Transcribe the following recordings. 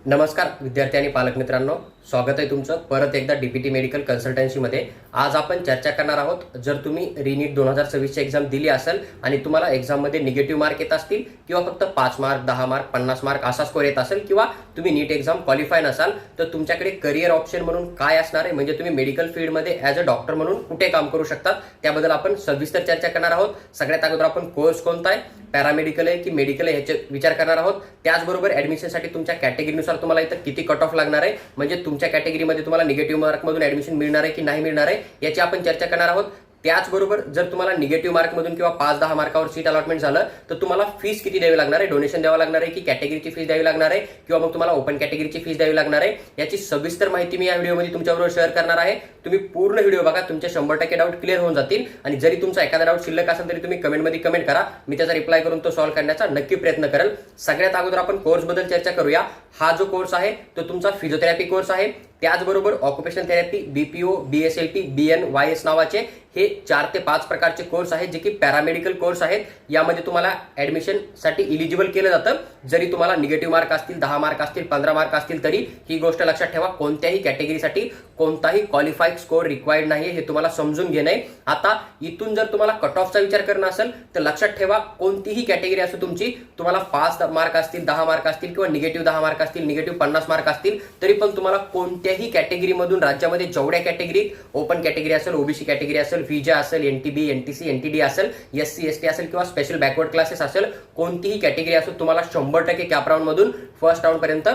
नमस्कार विद्यार्थी आणि पालक मित्रांनो, स्वागत आहे तुमचं परत एकदा डीपीटी मेडिकल कन्सल्टन्सीमध्ये। आज आपण चर्चा करणार आहोत, जर तुम्ही रीनीट 2026 ची एक्झाम दिली असेल आणि तुम्हाला एक्झाममध्ये निगेटिव्ह मार्क येत असतील किंवा फक्त 5 मार्क 10 मार्क 50 मार्क असा स्कोर येत असेल किंवा तुम्ही नीट एक्झाम क्वालिफाय नसाल, तर तुमच्याकडे करिअर ऑप्शन म्हणून काय असणार आहे, म्हणजे तुम्ही मेडिकल फील्डमध्ये ॲज अ डॉक्टर म्हणून कुठे काम करू शकतात त्याबद्दल आपण सविस्तर चर्चा करणार आहोत। सगळ्यात अगोदर आपण कोर्स कोणता आहे, पॅरामेडिकल आहे की मेडिकल आहे याचे विचार करणार आहोत। त्याचबरोबर ॲडमिशनसाठी तुमच्या कॅटेगरीनुसार तुम्हाला इथं किती कट ऑफ लागणार आहे, म्हणजे तुमच्या कॅटेगरीमध्ये तुम्हाला निगेटिव्ह मार्कमधून ॲडमिशन मिळणार आहे की नाही मिळणार आहे याची आपण चर्चा करणार आहोत। त्याचबरोबर जर तुम्हाला निगेटिव्ह मार्कमधून किंवा 5-10 मार्कावर सीट अलॉटमेंट झालं तर तुम्हाला फीस किती द्यावी लागणार आहे, डोनेशन द्यावं लागणार आहे की कॅटेगरीची फीस द्यावी लागणार आहे किंवा मग तुम्हाला ओपन कॅटेगरीची फीस द्यावी लागणार आहे, याची सविस्तर माहिती मी या व्हिडिओमध्ये तुमच्याबरोबर शेअर करणार आहे। तुम्ही पूर्ण व्हिडिओ बघा, तुमचे 100% डाऊट क्लिअर होऊन जातील। आणि जरी तुमचा एखादा डाऊट शिल्लक असेल तरी तुम्ही कमेंटमध्ये कमेंट करा, मी त्याचा रिप्लाय करून तो सॉल्व्ह करण्याचा नक्की प्रयत्न करेल। सगळ्यात अगोदर आपण कोर्सबद्दल चर्चा करूया। हा जो कोर्स आहे तो तुमचा फिजिओथेरपी कोर्स आहे। त्याचबरोबर ऑक्युपेशनल थेरपी, बीपीओ, बीएसएलपी, बीएनवायएस नावाचे हे 4 ते 5 प्रकारचे कोर्स आहेत जे की पॅरामेडिकल कोर्स आहेत। यामध्ये तुम्हाला ॲडमिशनसाठी इलिजिबल केलं जातं। जरी तुम्हाला निगेटिव्ह मार्क असतील, 10 मार्क असतील, 15 मार्क असतील, तरी ही गोष्ट लक्षात ठेवा, कोणत्याही कॅटेगरीसाठी कोणताही क्वालिफाईड स्कोर रिक्वायर्ड नाही, हे तुम्हाला समजून घेणं आहे। आता इथून जर तुम्हाला कट ऑफचा विचार करणं असेल तर लक्षात ठेवा, कोणतीही कॅटेगरी असो तुमची, तुम्हाला 5 मार्क असतील, 10 मार्क असतील किंवा निगेटिव्ह 10 मार्क असतील, निगेटिव्ह 50 मार्क असतील, तरी पण तुम्हाला कोणत्याही कॅटेगरीमधून राज्यामध्ये जेवढ्या कॅटेगरी, ओपन कॅटेगरी असेल, ओबीसी कॅटेगरी असेल, व्हीजा असेल, एनटीबी, एनटीसी, एनटीडी असेल, एससी एसटी असेल किंवा स्पेशल बॅकवर्ड क्लासेस असेल, कोणतीही कॅटेगरी असो, तुम्हाला 100% कॅप राऊंड मधून फर्स्ट राऊंड पर्यंत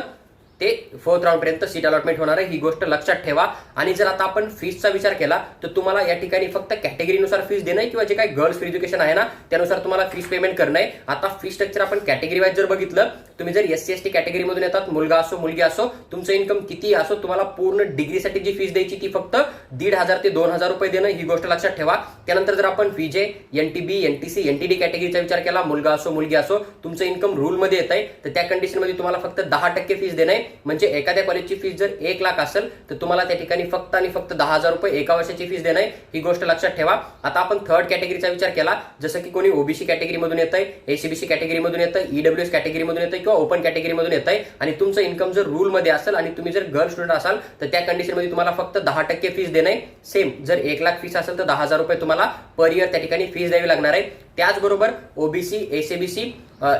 ते 4th राऊंड पर्यंत सीट अलॉटमेंट होणार आहे, ही गोष्ट लक्षात ठेवा। आणि जर आता आपण फीसचा विचार केला तर तुम्हाला या ठिकाणी फक्त कॅटेगरीनुसार फीस देणं आहे किंवा जे काही गर्ल्स फ्री एज्युकेशन आहे ना त्यानुसार तुम्हाला फीस पेमेंट करणं आहे। आता फी स्ट्रक्चर आपण कॅटेगरी वाईज जर बघितलं, तुम्ही जर एससी एसटी कॅटेगरीमधून येतात, मुलगा असो मुलगी असो, तुमचं इन्कम किती असो, तुम्हाला पूर्ण डिग्रीसाठी जी फीस द्यायची ती फक्त 1,500 ते 2,000 रुपये देणं, ही गोष्ट लक्षात ठेवा। त्यानंतर जर आपण व्हीजे, एनटीबी, एनटीसी, एनटीडी कॅटेगरीचा विचार केला, मुलगा असो मुलगी असो, तुमचं इन्कम रूलमध्ये येत आहे, तर त्या कंडिशनमध्ये तुम्हाला फक्त 10% फीस देणं आहे। म्हणजे एखाद्या कॉलेजची फीस जर 1 लाख असेल तर तुम्हाला त्या ठिकाणी फक्त आणि फक्त 10,000 रुपये एका वर्षाची फीस देणं आहे, ही गोष्ट लक्षात ठेवा। आता आपण थर्ड कॅटेगरीचा विचार केला, जसं की कोणी ओबीसी कॅटेगरीमधून येतंय, एसीबीसी कॅटेगरीमधून येतंय, ईडब्ल्यूएस कॅटेगरीमधून येतंय किंवा ओपन कॅटेगरीमधून येतंय आणि तुमचं इन्कम जर रूलमध्ये असेल आणि तुम्ही जर गर्ल स्टुडंट असाल तर त्या कंडिशनमध्ये तुम्हाला फक्त 10% फीस देणं आहे। सेम जर 1 लाख फीस असेल तर 10,000 रुपये तुम्हाला पर इयर त्या ठिकाणी फीस द्यावी लागणार आहे। त्याचबरोबर ओबीसी, एसीबीसी,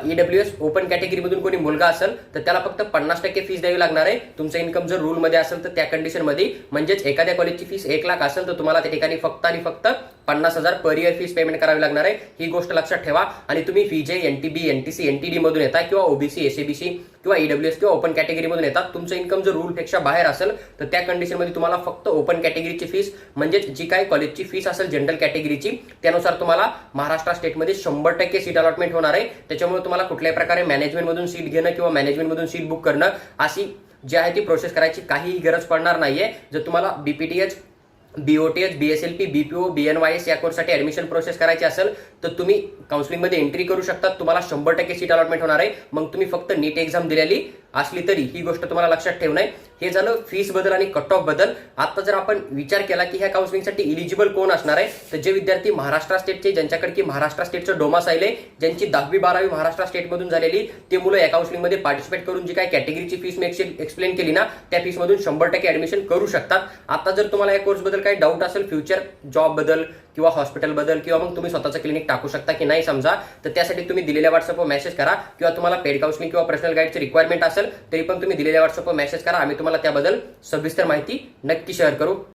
ईडब्ल्यूएस, ओपन कॅटेगरीमधून कोणी मुलगा असेल तर त्याला फक्त 50% फीस द्यावी लागणार आहे, तुमचं इन्कम जर रूलमध्ये असेल तर त्या कंडिशनमध्ये। म्हणजेच एखाद्या कॉलेजची फीस 1 लाख असेल तर तुम्हाला त्या ठिकाणी फक्त आणि फक्त 50,000 पर इयर फीस पेमेंट करावी लागणार आहे, ही गोष्ट लक्षात ठेवा। आणि तुम्ही व्हीजे, एनटीबी, एनटीसी, एनटीडी मधून येता किंवा ओबीसी, एसीबीसी किंवा ईडब्ल्यूएस किंवा ओपन कॅटेगरीमधून येतात, तुमचं इन्कम जर रूलपेक्षा बाहेर असेल तर त्या कंडिशनमध्ये तुम्हाला फक्त ओपन कॅटेगरीची फीस, म्हणजेच जी काही कॉलेजची फीस असेल जनरल कॅटेगरीची, त्यानुसार तुम्हाला महाराष्ट्र स्टेटमध्ये 100% सीट अलॉटमेंट होणार आहे। त्याच्यामुळे तुम्हाला कुठल्याही प्रकारे मॅनेजमेंटमधून सीट घेणं किंवा मॅनेजमेंटमधून सीट बुक करणं अशी जी आहे ती प्रोसेस करायची काहीही गरज पडणार नाहीये। जर तुम्हाला बीपीटीएच, बीओटीएच, बीएसएलपी, बीपीओ, बीएनवायएस या कोर्ससाठी ऍडमिशन प्रोसेस करायची असेल तर तुम्ही काउन्सिलिंगमध्ये एंट्री करू शकता, तुम्हाला 100% सीट अलॉटमेंट होणार आहे। मग तुम्ही फक्त नीट एक्झाम दिलेली असली तरी ही गोष्ट तुम्हाला लक्षात ठेवणं आहे। हे झालं फीस बद्दल आणि कट ऑफ बद्दल। आता जर आपण विचार केला की ह्या काउन्सिलिंगसाठी इलिजिबल कोण असणार आहे, तर जे विद्यार्थी महाराष्ट्र स्टेटचे, ज्यांच्याकडे की महाराष्ट्र स्टेटचं डोमासाईल आहे, ज्यांची 10वी-12वी महाराष्ट्र स्टेटमधून झालेली, ते मुलं या काउन्सिलिंगमध्ये पार्टिसिपेट करून जी काही कॅटेगरीची फीस मी एक्सप्लेन केली ना त्या फीसमधून 100% ऍडमिशन करू शकतात। आता जर तुम्हाला या कोर्सबद्दल काही डाऊट असेल, फ्युचर जॉब बद्दल किंवा हॉस्पिटल बद्दल किंवा मग तुम्ही स्वतःचं क्लिनिक टाकू शकता की नाही समजा, तर त्यासाठी तुम्ही दिलेल्या व्हॉट्सअपवर मेसेज करा किंवा तुम्हाला पेड काउन्सिलिंग किंवा पर्सनल गाईडची रिक्वायरमेंट असेल तरी पण तुम्ही दिलेल्या व्हॉट्सअपवर मेसेज करा, आम्ही तुम्हाला त्याबद्दल सविस्तर माहिती नक्की शेअर करू।